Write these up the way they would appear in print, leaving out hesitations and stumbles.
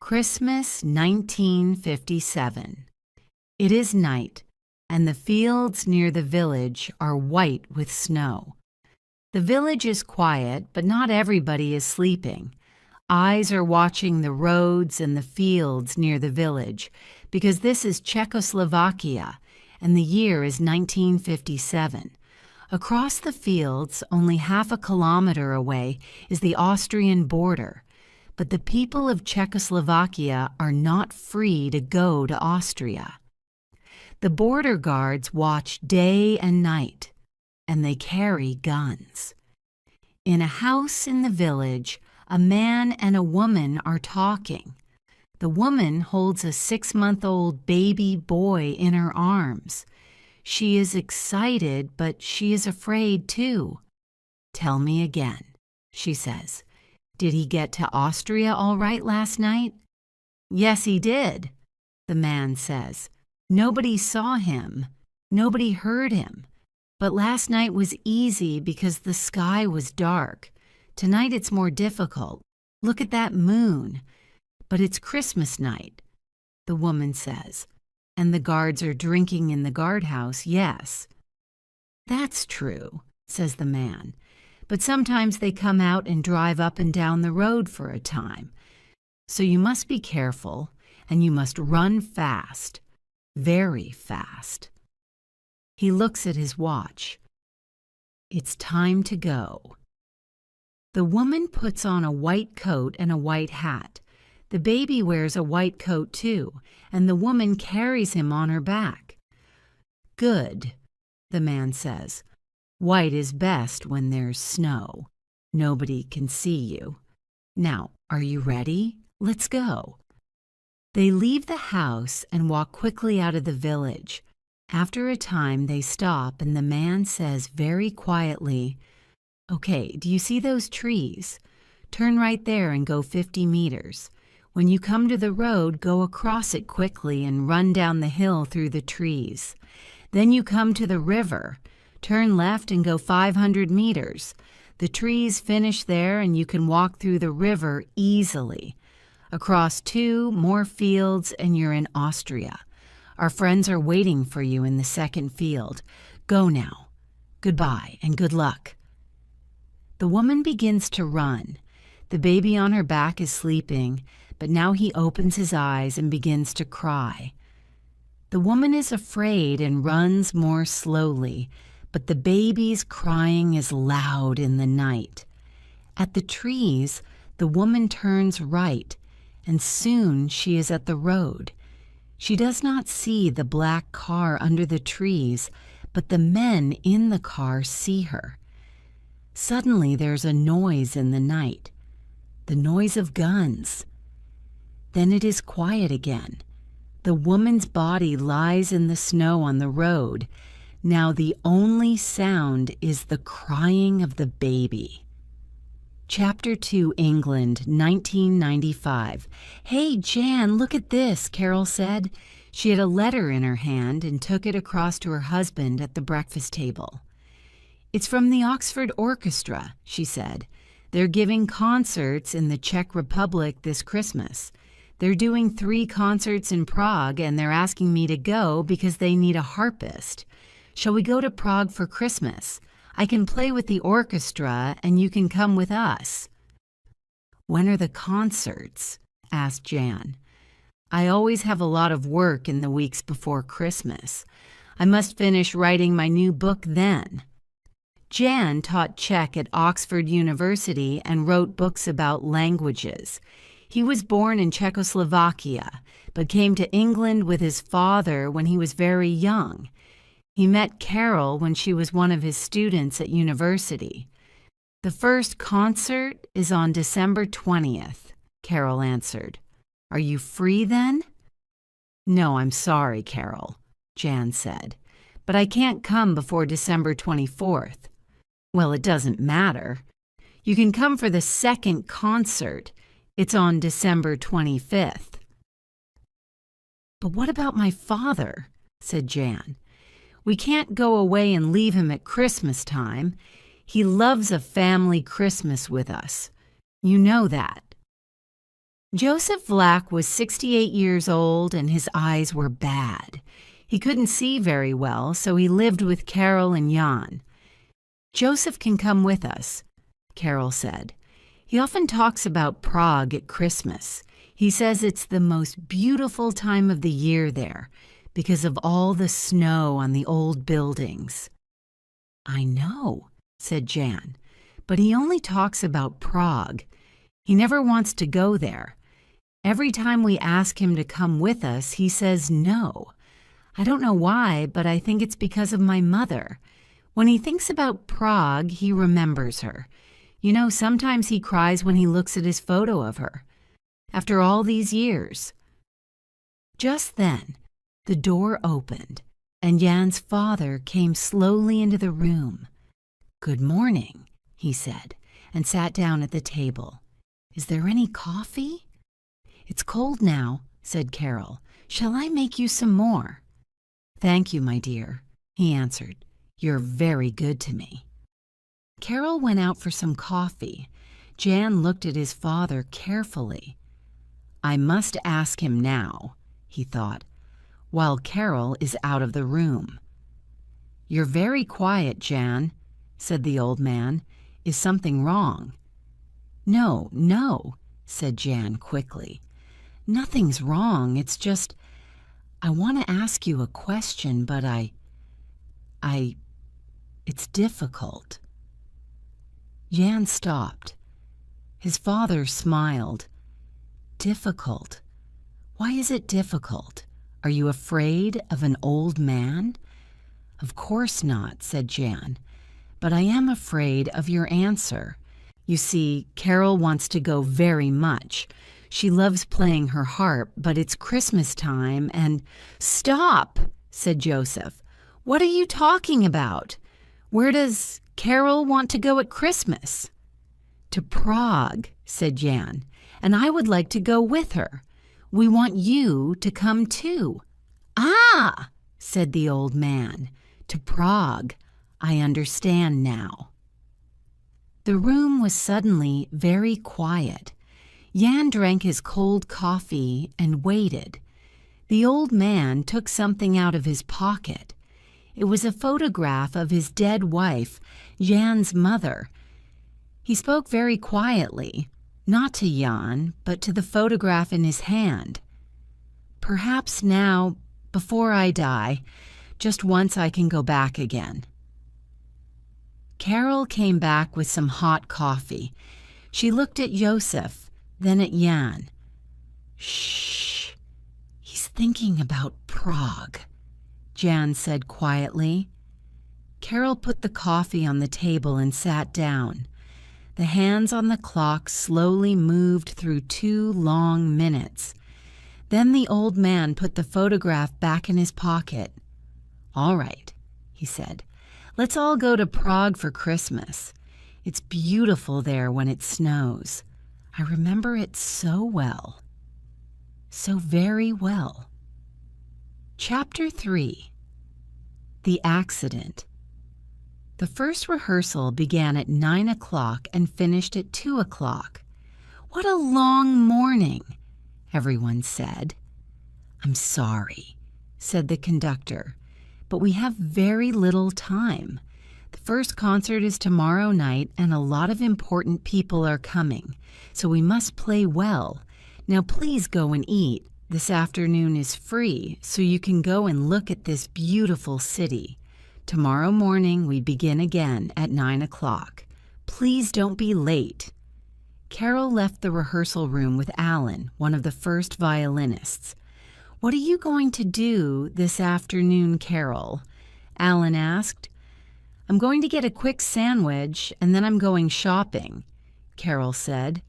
Christmas 1957. It is night, and the fields near the village are white with snow. The village is quiet, but not everybody is sleeping. Eyes are watching the roads and the fields near the village, because this is Czechoslovakia, and the year is 1957. Across the fields, only half a kilometer away, is the Austrian border. But the people of Czechoslovakia are not free to go to Austria. The border guards watch day and night, and they carry guns. In a house in the village, a man and a woman are talking. The woman holds a 6-month-old baby boy in her arms. She is excited, but she is afraid too. "Tell me again," she says. "Did he get to Austria all right last night?" "Yes, he did," the man says. "Nobody saw him. Nobody heard him. But last night was easy because the sky was dark. Tonight it's more difficult. Look at that moon. But it's Christmas night," the woman says. "And the guards are drinking in the guardhouse, yes." "That's true," says the man. "But sometimes they come out and drive up and down the road for a time. So you must be careful, and you must run fast, very fast." He looks at his watch. It's time to go. The woman puts on a white coat and a white hat. The baby wears a white coat too, and the woman carries him on her back. "Good," the man says. "White is best when there's snow. Nobody can see you. Now, are you ready? Let's go." They leave the house and walk quickly out of the village. After a time, they stop, and the man says very quietly, "Okay, do you see those trees? Turn right there and go 50 meters. When you come to the road, go across it quickly and run down the hill through the trees. Then you come to the river. Turn left and go 500 meters. The trees finish there and you can walk through the river easily. Across 2 more fields and you're in Austria. Our friends are waiting for you in the second field. Go now. Goodbye and good luck." The woman begins to run. The baby on her back is sleeping, but now he opens his eyes and begins to cry. The woman is afraid and runs more slowly, but the baby's crying is loud in the night. At the trees, the woman turns right, and soon she is at the road. She does not see the black car under the trees, but the men in the car see her. Suddenly there's a noise in the night, the noise of guns. Then it is quiet again. The woman's body lies in the snow on the road. Now the only sound is the crying of the baby. Chapter 2, England, 1995. "Hey, Jan, look at this," Carol said. She had a letter in her hand and took it across to her husband at the breakfast table. "It's from the Oxford Orchestra," she said. "They're giving concerts in the Czech Republic this Christmas. They're doing 3 concerts in Prague, and they're asking me to go because they need a harpist. Shall we go to Prague for Christmas? I can play with the orchestra, and you can come with us." "When are the concerts?" asked Jan. "I always have a lot of work in the weeks before Christmas. I must finish writing my new book then." Jan taught Czech at Oxford University and wrote books about languages. He was born in Czechoslovakia, but came to England with his father when he was very young. He met Carol when she was one of his students at university. "The first concert is on December 20th, Carol answered. "Are you free then?" "No, I'm sorry, Carol," Jan said, "but I can't come before December 24th. "Well, it doesn't matter. You can come for the second concert. It's on December 25th. "But what about my father?" said Jan. "We can't go away and leave him at Christmas time. He loves a family Christmas with us. You know that." Joseph Vlach was 68 years old and his eyes were bad. He couldn't see very well, so he lived with Carol and Jan. "Joseph can come with us," Carol said. "He often talks about Prague at Christmas. He says it's the most beautiful time of the year there because of all the snow on the old buildings." "I know," said Jan, "but he only talks about Prague. He never wants to go there. Every time we ask him to come with us, he says no. I don't know why, but I think it's because of my mother. When he thinks about Prague, he remembers her. You know, sometimes he cries when he looks at his photo of her. After all these years." Just then, the door opened, and Jan's father came slowly into the room. "Good morning," he said, and sat down at the table. "Is there any coffee?" "It's cold now," said Carol. "Shall I make you some more?" "Thank you, my dear," he answered. "You're very good to me." Carol went out for some coffee. Jan looked at his father carefully. "I must ask him now," he thought, while Carol is out of the room. "You're very quiet, Jan," said the old man. "Is something wrong?" "No, no," said Jan quickly. "Nothing's wrong. It's just, I want to ask you a question, but it's difficult." Jan stopped. His father smiled. "Difficult? Why is it difficult? Are you afraid of an old man?" "Of course not," said Jan, "but I am afraid of your answer. You see, Carol wants to go very much. She loves playing her harp, but it's Christmas time and—" "Stop!" said Joseph. "What are you talking about? Where does Carol want to go at Christmas?" "To Prague," said Jan, "and I would like to go with her. We want you to come too." "Ah!" said the old man. "To Prague. I understand now." The room was suddenly very quiet. Jan drank his cold coffee and waited. The old man took something out of his pocket. It was a photograph of his dead wife, Jan's mother. He spoke very quietly, not to Jan, but to the photograph in his hand. "Perhaps now, before I die, just once I can go back again." Carol came back with some hot coffee. She looked at Joseph, then at Jan. "Shh, he's thinking about Prague," Jan said quietly. Carol put the coffee on the table and sat down. The hands on the clock slowly moved through 2 long minutes. Then the old man put the photograph back in his pocket. "All right," he said. "Let's all go to Prague for Christmas. It's beautiful there when it snows. I remember it so well. So very well." Chapter 3. The Accident. The first rehearsal began at 9 o'clock and finished at 2 o'clock. "What a long morning," everyone said. "I'm sorry," said the conductor, "but we have very little time. The first concert is tomorrow night and a lot of important people are coming, so we must play well. Now please go and eat. This afternoon is free, so you can go and look at this beautiful city. Tomorrow morning we begin again at 9 o'clock. Please don't be late." Carol left the rehearsal room with Alan, one of the first violinists. "What are you going to do this afternoon, Carol?" Alan asked. "I'm going to get a quick sandwich, and then I'm going shopping," Carol said.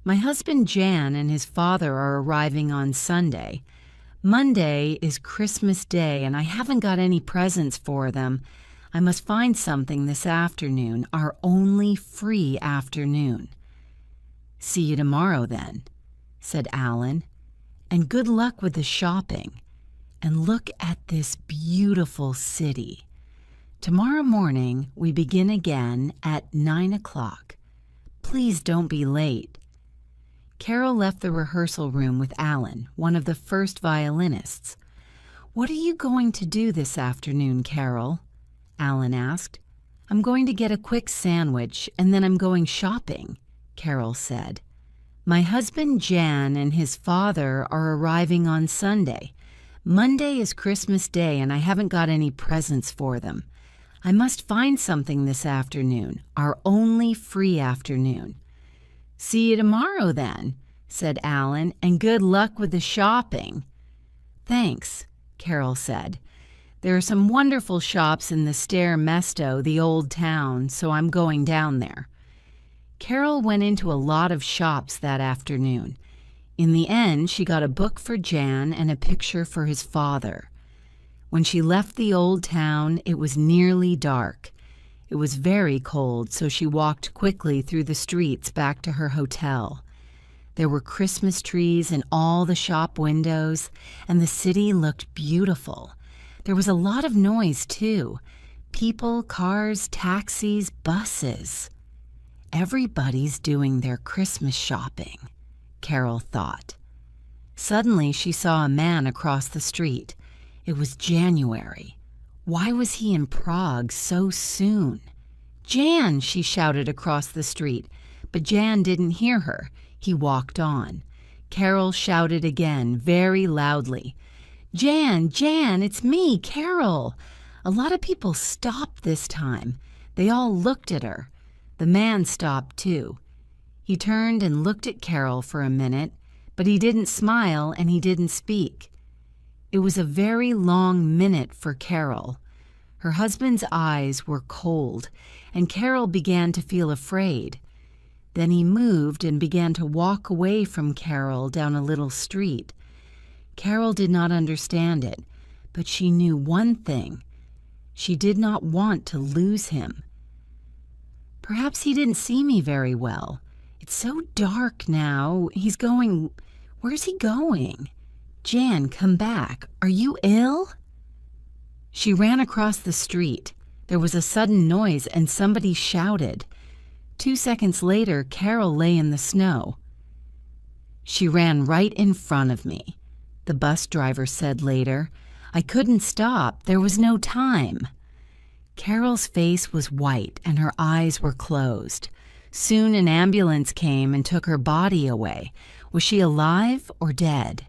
"My husband Jan and his father are arriving on Sunday. Monday is Christmas Day, and I haven't got any presents for them. I must find something this afternoon, our only free afternoon." "See you tomorrow, then," said Alan. "And good luck with the shopping. And look at this beautiful city. Tomorrow morning we begin again at 9 o'clock. Please don't be late." Carol left the rehearsal room with Alan, one of the first violinists. "What are you going to do this afternoon, Carol?" Alan asked. "I'm going to get a quick sandwich, and then I'm going shopping," Carol said. "My husband Jan and his father are arriving on Sunday. Monday is Christmas Day, and I haven't got any presents for them. I must find something this afternoon, our only free afternoon." "See you tomorrow, then," said Alan, "and good luck with the shopping." "Thanks," Carol said. "There are some wonderful shops in the Stair Mesto, the old town, so I'm going down there." Carol went into a lot of shops that afternoon. In the end, she got a book for Jan and a picture for his father. When she left the old town, it was nearly dark. It was very cold, so she walked quickly through the streets back to her hotel. There were Christmas trees in all the shop windows, and the city looked beautiful. There was a lot of noise, too. People, cars, taxis, buses. Everybody's doing their Christmas shopping, Carol thought. Suddenly, she saw a man across the street. It was January. Why was he in Prague so soon? "Jan!" she shouted across the street, but Jan didn't hear her. He walked on. Carol shouted again, very loudly. "Jan, Jan, it's me, Carol." A lot of people stopped this time. They all looked at her. The man stopped too. He turned and looked at Carol for a minute, but he didn't smile and he didn't speak. It was a very long minute for Carol. Her husband's eyes were cold, and Carol began to feel afraid. Then he moved and began to walk away from Carol down a little street. Carol did not understand it, but she knew one thing. She did not want to lose him. "Perhaps he didn't see me very well. It's so dark now. Where's he going? Jan, come back. Are you ill?" She ran across the street. There was a sudden noise and somebody shouted. 2 seconds later, Carol lay in the snow. "She ran right in front of me," the bus driver said later. "I couldn't stop. There was no time." Carol's face was white and her eyes were closed. Soon an ambulance came and took her body away. Was she alive or dead?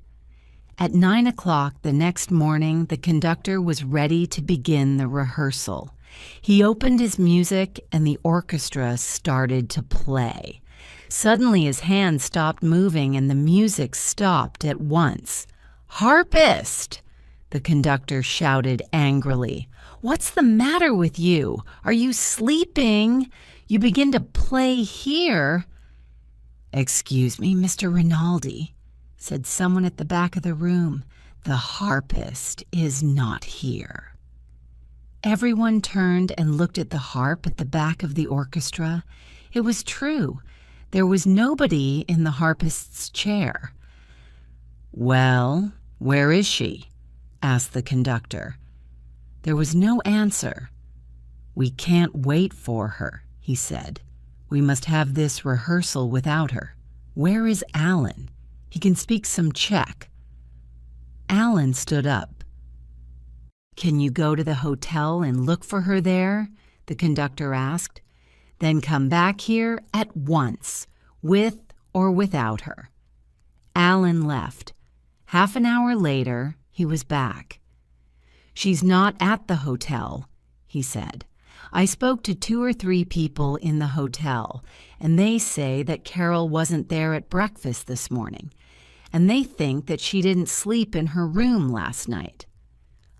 At 9 o'clock the next morning, the conductor was ready to begin the rehearsal. He opened his music and the orchestra started to play. Suddenly his hand stopped moving and the music stopped at once. "Harpist!" the conductor shouted angrily. "What's the matter with you? Are you sleeping? You begin to play here." "Excuse me, Mr. Rinaldi," said someone at the back of the room. "The harpist is not here." Everyone turned and looked at the harp at the back of the orchestra. It was true. There was nobody in the harpist's chair. "Well, where is she?" asked the conductor. There was no answer. "We can't wait for her," he said. "We must have this rehearsal without her. Where is Alan? He can speak some Czech." Alan stood up. "Can you go to the hotel and look for her there?" the conductor asked. "Then come back here at once, with or without her." Alan left. Half an hour later, he was back. "She's not at the hotel," he said. "I spoke to 2 or 3 people in the hotel, and they say that Carol wasn't there at breakfast this morning, and they think that she didn't sleep in her room last night."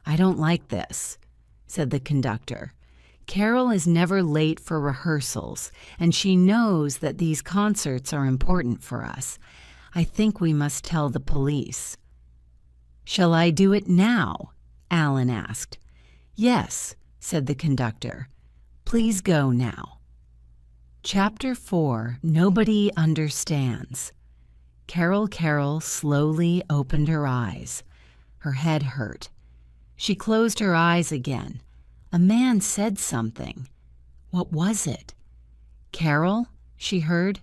"I don't like this," said the conductor. "Carol is never late for rehearsals, and she knows that these concerts are important for us. I think we must tell the police." "Shall I do it now?" Alan asked. "Yes," said the conductor. "Please go now." Chapter 4, Nobody Understands. Carol slowly opened her eyes. Her head hurt. She closed her eyes again. A man said something. What was it? "Carol?" she heard.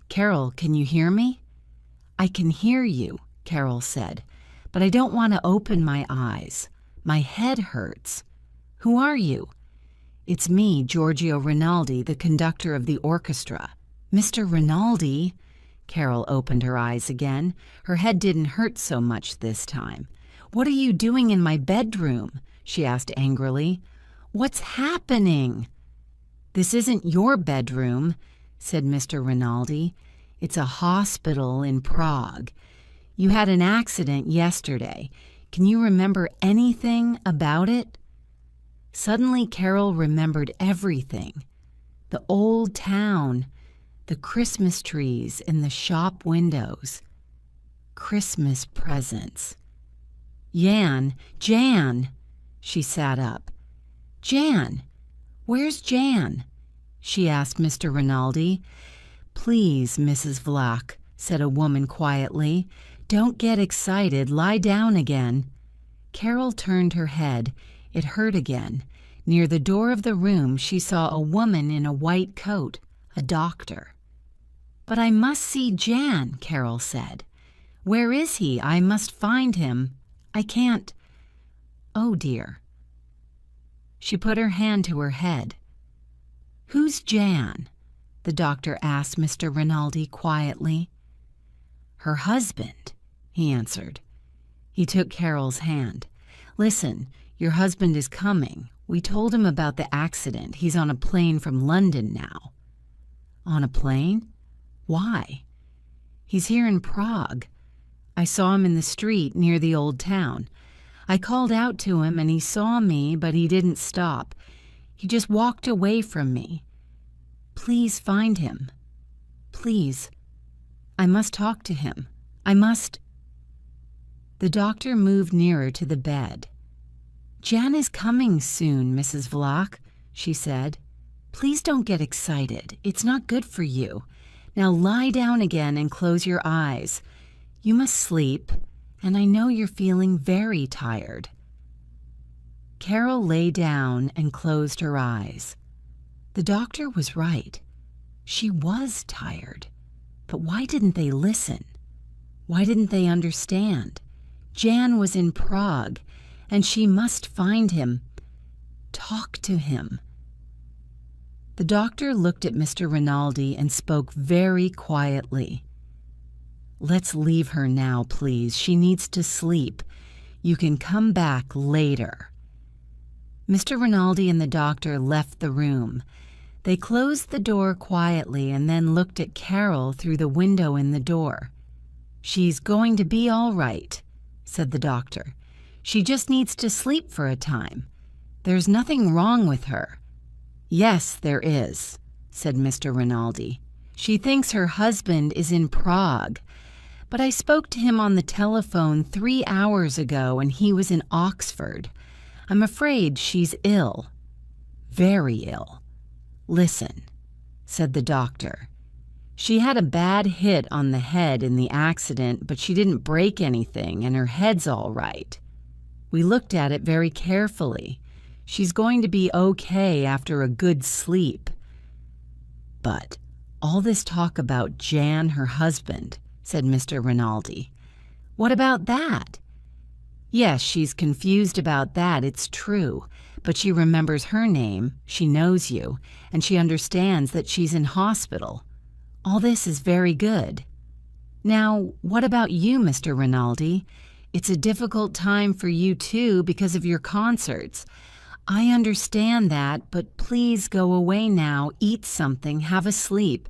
"Carol, can you hear me?" I can hear you, Carol said, but I don't want to open my eyes. My head hurts. Who are you? It's me, Giorgio Rinaldi, the conductor of the orchestra. Mr. Rinaldi? Carol opened her eyes again. Her head didn't hurt so much this time. What are you doing in my bedroom? She asked angrily. What's happening? This isn't your bedroom, said Mr. Rinaldi. It's a hospital in Prague. You had an accident yesterday. Can you remember anything about it? Suddenly Carol remembered everything. The old town, the Christmas trees in the shop windows. Christmas presents. Jan! She sat up. Jan! Where's Jan? She asked Mr. Rinaldi. Please, Mrs. Vlach, said a woman quietly. Don't get excited. Lie down again. Carol turned her head. It hurt again. Near the door of the room, she saw a woman in a white coat, a doctor. But I must see Jan, Carol said. Where is he? I must find him. I can't. Oh, dear. She put her hand to her head. Who's Jan? The doctor asked Mr. Rinaldi quietly. Her husband, he answered. He took Carol's hand. Listen, your husband is coming. We told him about the accident. He's on a plane from London now. On a plane? Why? He's here in Prague. I saw him in the street near the old town. I called out to him and he saw me, but he didn't stop. He just walked away from me. Please find him. Please. I must talk to him. I must. The doctor moved nearer to the bed. Jan is coming soon, Mrs. Vlach, she said. Please don't get excited. It's not good for you. Now lie down again and close your eyes. You must sleep, and I know you're feeling very tired. Carol lay down and closed her eyes. The doctor was right. She was tired. But why didn't they listen? Why didn't they understand? Jan was in Prague, and she must find him. Talk to him. The doctor looked at Mr. Rinaldi and spoke very quietly. Let's leave her now, please. She needs to sleep. You can come back later. Mr. Rinaldi and the doctor left the room. They closed the door quietly and then looked at Carol through the window in the door. She's going to be all right, said the doctor. She just needs to sleep for a time. There's nothing wrong with her. Yes, there is, said Mr. Rinaldi. She thinks her husband is in Prague. But I spoke to him on the telephone 3 hours ago and he was in Oxford. I'm afraid she's ill. Very ill. Listen, said the doctor. She had a bad hit on the head in the accident, but she didn't break anything and her head's all right. We looked at it very carefully. She's going to be okay after a good sleep. But all this talk about Jan, her husband, said Mr. Rinaldi. What about that? Yes, she's confused about that, it's true. But she remembers her name, she knows you, and she understands that she's in hospital. All this is very good. Now, what about you, Mr. Rinaldi? It's a difficult time for you too because of your concerts. I understand that, but please go away now, eat something, have a sleep.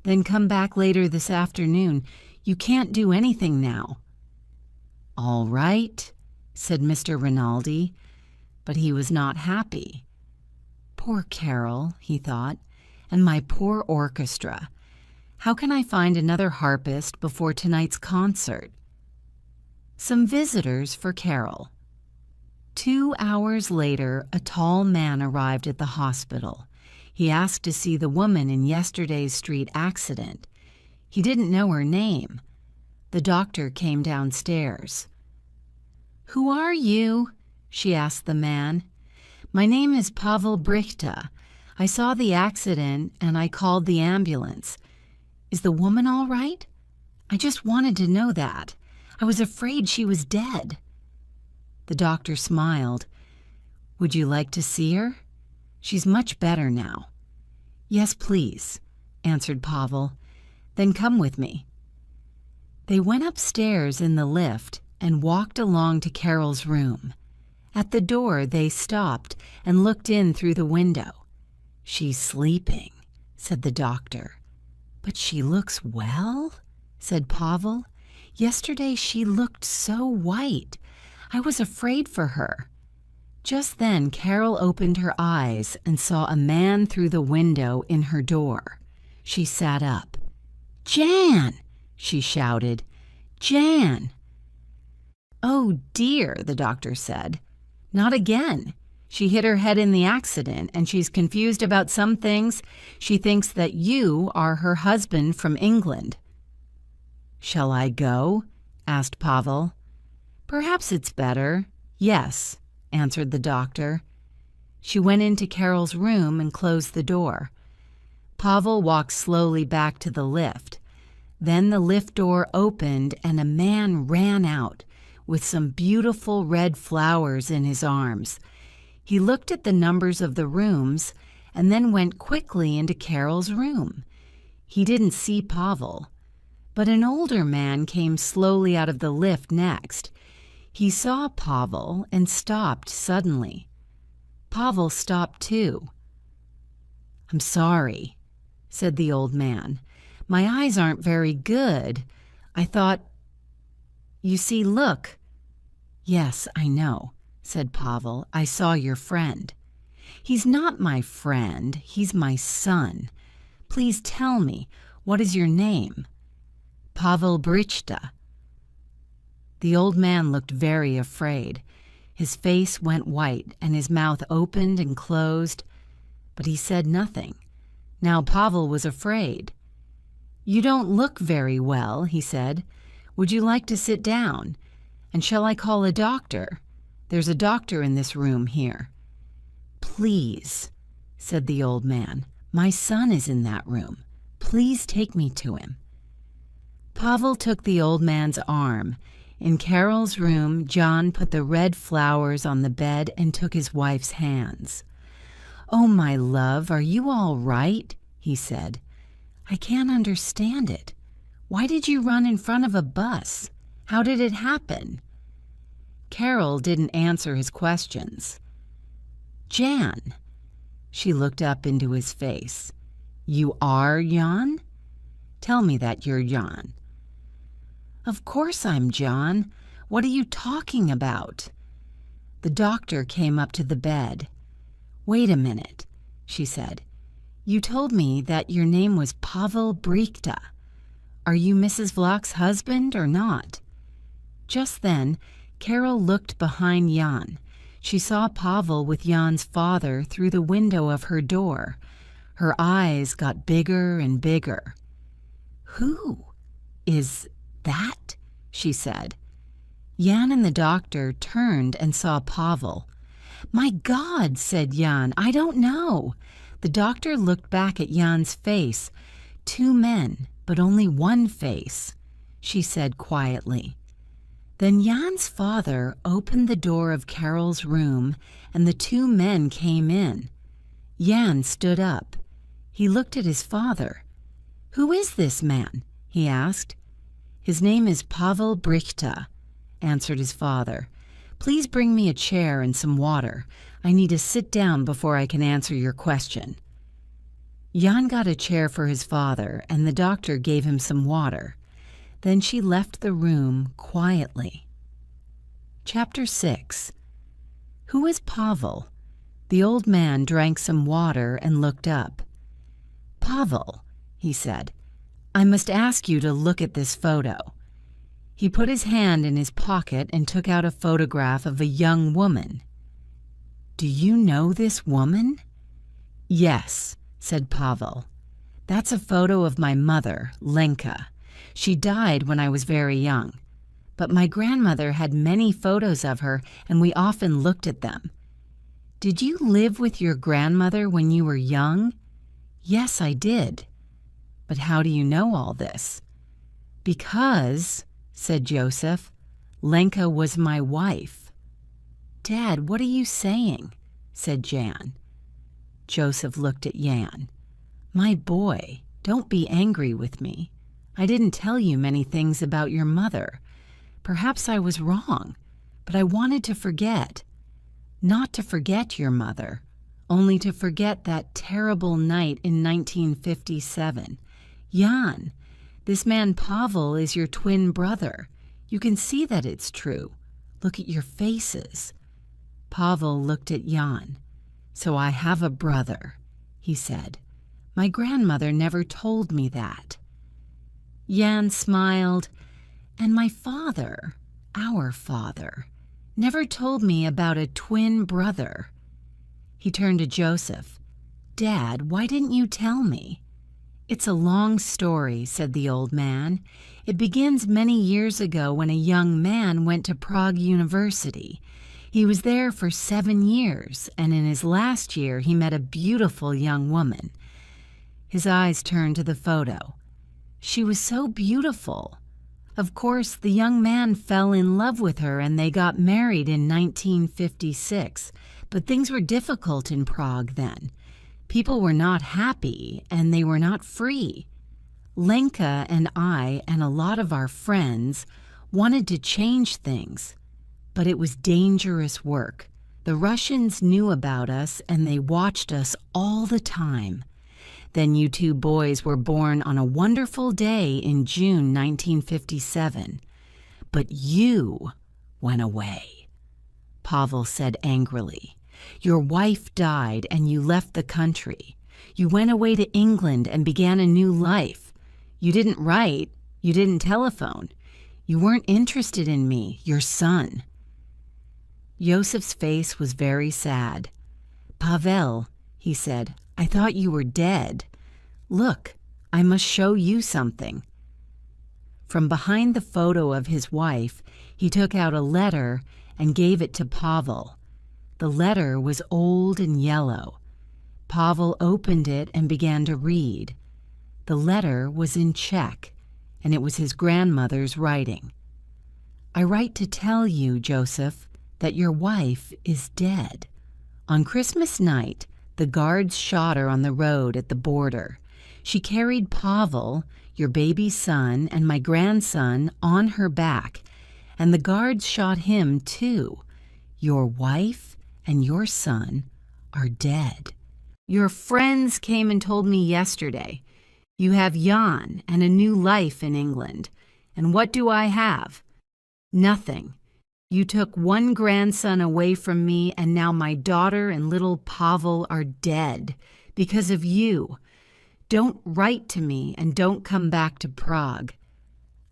Then come back later this afternoon. You can't do anything now. All right, said Mr. Rinaldi, but he was not happy. Poor Carol, he thought, and my poor orchestra. How can I find another harpist before tonight's concert? Some visitors for Carol. 2 hours later, a tall man arrived at the hospital. He asked to see the woman in yesterday's street accident. He didn't know her name. The doctor came downstairs. Who are you? She asked the man. My name is Pavel Brichta. I saw the accident and I called the ambulance. Is the woman all right? I just wanted to know that. I was afraid she was dead." The doctor smiled. "Would you like to see her? She's much better now." "Yes, please," answered Pavel. "Then come with me." They went upstairs in the lift and walked along to Carol's room. At the door, they stopped and looked in through the window. "She's sleeping," said the doctor. "But she looks well," said Pavel. "Yesterday she looked so white. I was afraid for her." Just then Carol opened her eyes and saw a man through the window in her door. She sat up. "Jan!" she shouted. "Jan!" "Oh dear," the doctor said. "Not again. She hit her head in the accident, and she's confused about some things. She thinks that you are her husband from England." "Shall I go?" asked Pavel. "Perhaps it's better. Yes," answered the doctor. She went into Carol's room and closed the door. Pavel walked slowly back to the lift. Then the lift door opened and a man ran out with some beautiful red flowers in his arms. He looked at the numbers of the rooms and then went quickly into Carol's room. He didn't see Pavel, but an older man came slowly out of the lift next. He saw Pavel and stopped suddenly. Pavel stopped too. "I'm sorry," said the old man. "My eyes aren't very good. I thought... You see, look." "Yes, I know," said Pavel. "I saw your friend." "He's not my friend. He's my son. Please tell me, what is your name?" "Pavel Brichta." The old man looked very afraid. His face went white and his mouth opened and closed, but he said nothing. Now Pavel was afraid. "You don't look very well," he said. "Would you like to sit down? And shall I call a doctor? There's a doctor in this room here." "Please," said the old man. "My son is in that room. Please take me to him." Pavel took the old man's arm. In Carol's room, John put the red flowers on the bed and took his wife's hands. "Oh, my love, are you all right?" he said. "I can't understand it. Why did you run in front of a bus? How did it happen?" Carol didn't answer his questions. "Jan." She looked up into his face. "You are Jan? Tell me that you're Jan." "Of course I'm John. What are you talking about?" The doctor came up to the bed. "Wait a minute," she said. "You told me that your name was Pavel Brichta. Are you Mrs. Vlock's husband or not?" Just then, Carol looked behind Jan. She saw Pavel with Jan's father through the window of her door. Her eyes got bigger and bigger. "Who is that?" she said. Jan and the doctor turned and saw Pavel. "My God," said Jan, "I don't know." The doctor looked back at Jan's face. "Two men, but only one face," she said quietly. Then Jan's father opened the door of Carol's room and the two men came in. Jan stood up. He looked at his father. "Who is this man?" he asked. "His name is Pavel Brichta," answered his father. "Please bring me a chair and some water. I need to sit down before I can answer your question." Jan got a chair for his father, and the doctor gave him some water. Then she left the room quietly. Chapter 6. Who is Pavel? The old man drank some water and looked up. "Pavel," he said, "I must ask you to look at this photo." He put his hand in his pocket and took out a photograph of a young woman. "Do you know this woman?" "Yes," said Pavel. "That's a photo of my mother, Lenka. She died when I was very young. But my grandmother had many photos of her, and we often looked at them." "Did you live with your grandmother when you were young?" "Yes, I did." "But how do you know all this?" Because, said Joseph, Lenka was my wife. Dad, what are you saying? Said Jan. Joseph looked at Jan. My boy, don't be angry with me. I didn't tell you many things about your mother. Perhaps I was wrong, but I wanted to forget. Not to forget your mother, only to forget that terrible night in 1957. Jan, this man Pavel is your twin brother. You can see that it's true. Look at your faces. Pavel looked at Jan. So I have a brother, he said. My grandmother never told me that. Jan smiled, and my father, our father, never told me about a twin brother. He turned to Joseph. Dad, why didn't you tell me? It's a long story, said the old man. It begins many years ago when a young man went to Prague University. He was there for 7 years, and in his last year he met a beautiful young woman. His eyes turned to the photo. She was so beautiful. Of course, the young man fell in love with her and they got married in 1956, but things were difficult in Prague then. People were not happy and they were not free. Lenka and I and a lot of our friends wanted to change things, but it was dangerous work. The Russians knew about us and they watched us all the time. Then you two boys were born on a wonderful day in June 1957. But you went away, Pavel said angrily. Your wife died and you left the country. You went away to England and began a new life. You didn't write. You didn't telephone. You weren't interested in me, your son. Yosef's face was very sad. Pavel, he said, I thought you were dead. Look, I must show you something. From behind the photo of his wife, he took out a letter and gave it to Pavel. The letter was old and yellow. Pavel opened it and began to read. The letter was in Czech, and it was his grandmother's writing. I write to tell you, Joseph, that your wife is dead. On Christmas night, the guards shot her on the road at the border. She carried Pavel, your baby son, and my grandson on her back, and the guards shot him too. Your wife and your son are dead. Your friends came and told me yesterday. You have Jan and a new life in England. And what do I have? Nothing. You took one grandson away from me, and now my daughter and little Pavel are dead because of you. Don't write to me and don't come back to Prague.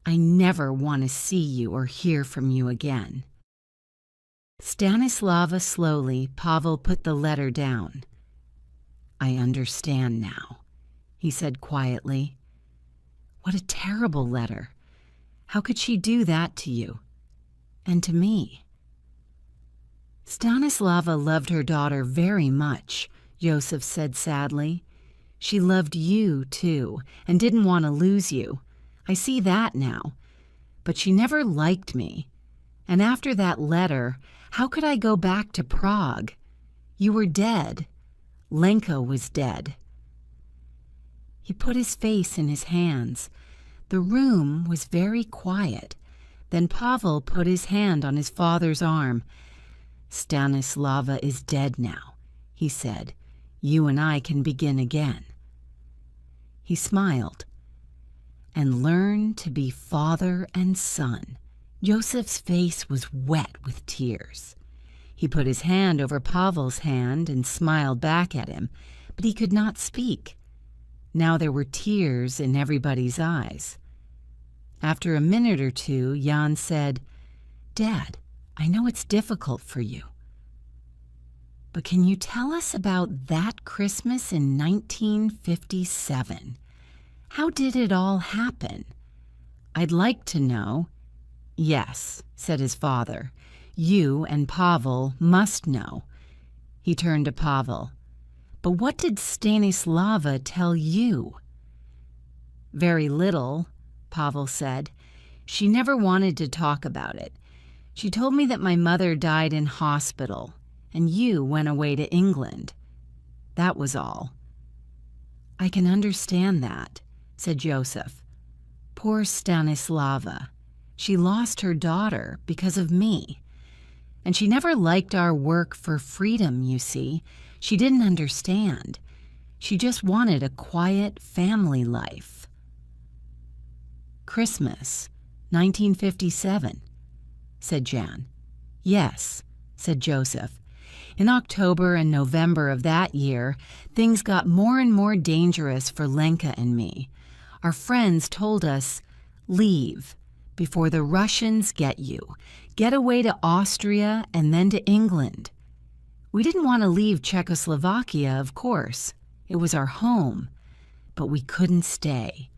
I never want to see you or hear from you again. Stanislava slowly, Pavel put the letter down. I understand now, he said quietly. What a terrible letter. How could she do that to you? And to me? Stanislava loved her daughter very much, Joseph said sadly. She loved you, too, and didn't want to lose you. I see that now. But she never liked me. And after that letter, how could I go back to Prague? You were dead. Lenka was dead. He put his face in his hands. The room was very quiet. Then Pavel put his hand on his father's arm. Stanislava is dead now, he said. You and I can begin again. He smiled. And learn to be father and son. Joseph's face was wet with tears. He put his hand over Pavel's hand and smiled back at him, but he could not speak. Now there were tears in everybody's eyes. After a minute or two, Jan said, Dad, I know it's difficult for you. But can you tell us about that Christmas in 1957? How did it all happen? I'd like to know. Yes, said his father. You and Pavel must know. He turned to Pavel. But what did Stanislava tell you? Very little. Pavel said. She never wanted to talk about it. She told me that my mother died in hospital, and you went away to England. That was all. I can understand that, said Joseph. Poor Stanislava. She lost her daughter because of me. And she never liked our work for freedom, you see. She didn't understand. She just wanted a quiet family life. Christmas, 1957, said Jan. Yes, said Joseph. In October and November of that year, things got more and more dangerous for Lenka and me. Our friends told us, leave before the Russians get you. Get away to Austria and then to England. We didn't want to leave Czechoslovakia, of course. It was our home. But we couldn't stay.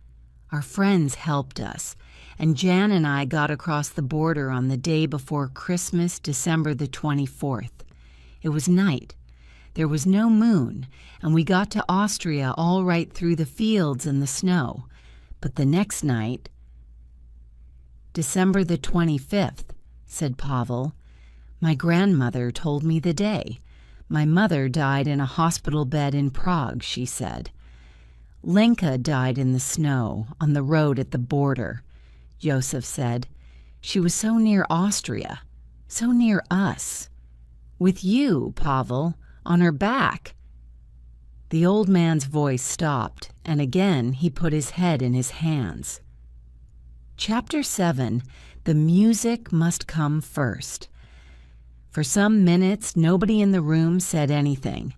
Our friends helped us, and Jan and I got across the border on the day before Christmas, December the 24th. It was night. There was no moon, and we got to Austria all right through the fields and the snow. But the next night, December the 25th, said Pavel. My grandmother told me the day. My mother died in a hospital bed in Prague, she said. Lenka died in the snow on the road at the border, Joseph said. She was so near Austria, so near us. With you, Pavel, on her back. The old man's voice stopped, and again he put his head in his hands. Chapter 7, The Music Must Come First. For some minutes, nobody in the room said anything.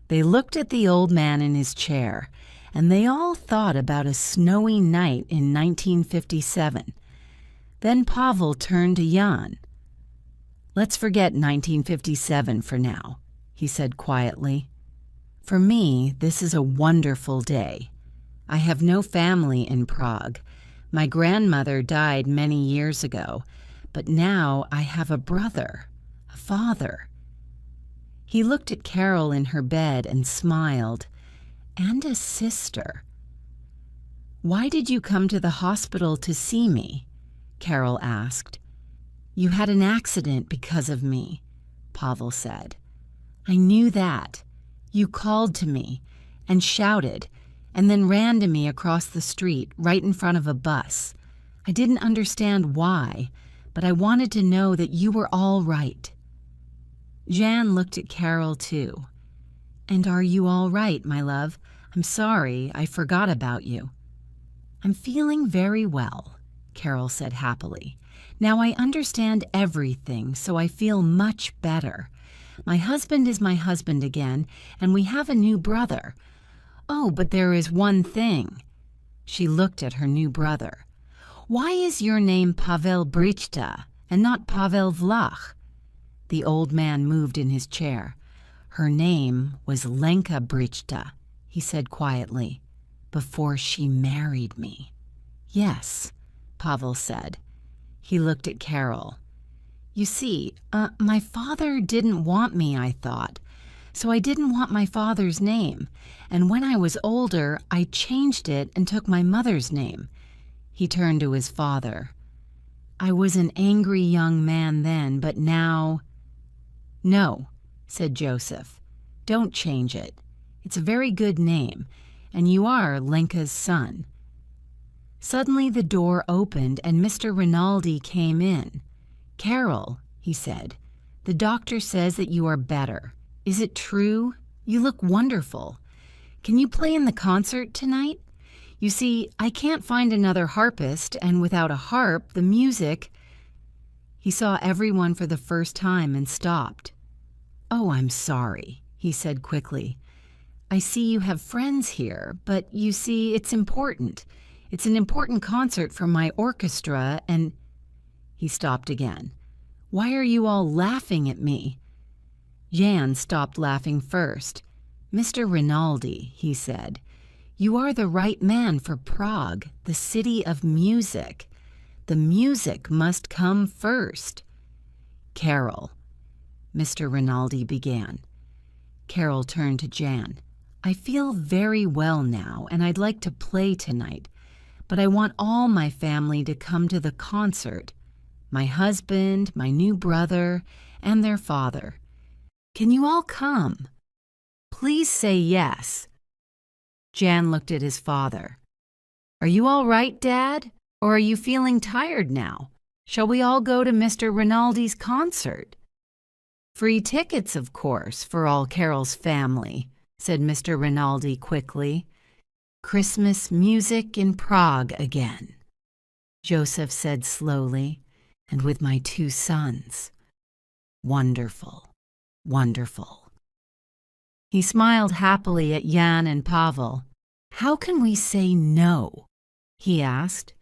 They looked at the old man in his chair, and they all thought about a snowy night in 1957. Then Pavel turned to Jan. Let's forget 1957 for now, he said quietly. For me, this is a wonderful day. I have no family in Prague. My grandmother died many years ago, but now I have a brother, a father. He looked at Carol in her bed and smiled. And a sister. Why did you come to the hospital to see me? Carol asked. You had an accident because of me, Pavel said. I knew that. You called to me and shouted and then ran to me across the street right in front of a bus. I didn't understand why, but I wanted to know that you were all right. Jan looked at Carol too. And are you all right, my love? I'm sorry, I forgot about you. I'm feeling very well, Carol said happily. Now I understand everything, so I feel much better. My husband is my husband again, and we have a new brother. Oh, but there is one thing. She looked at her new brother. Why is your name Pavel Brichta and not Pavel Vlach? The old man moved in his chair. Her name was Lenka Brichta, he said quietly, before she married me. Yes, Pavel said. He looked at Carol. You see, my father didn't want me, I thought, so I didn't want my father's name, and when I was older, I changed it and took my mother's name. He turned to his father. I was an angry young man then, but now... No, said Joseph. Don't change it. It's a very good name, and you are Lenka's son. Suddenly the door opened and Mr. Rinaldi came in. Carol, he said, the doctor says that you are better. Is it true? You look wonderful. Can you play in the concert tonight? You see, I can't find another harpist, and without a harp, the music... He saw everyone for the first time and stopped. Oh, I'm sorry, he said quickly. I see you have friends here, but you see, it's important. It's an important concert for my orchestra, and... He stopped again. Why are you all laughing at me? Jan stopped laughing first. Mr. Rinaldi, he said, you are the right man for Prague, the city of music. The music must come first. Carol, Mr. Rinaldi began. Carol turned to Jan. I feel very well now, and I'd like to play tonight. but I want all my family to come to the concert. My husband, my new brother, and their father. Can you all come? Please say yes." Jan looked at his father. "Are you all right, Dad? Or are you feeling tired now? Shall we all go to Mr. Rinaldi's concert?" "Free tickets, of course, for all Carol's family," said Mr. Rinaldi quickly. "Christmas music in Prague again," Joseph said slowly, "and with my 2 sons. Wonderful, wonderful." He smiled happily at Jan and Pavel. "How can we say no?" he asked.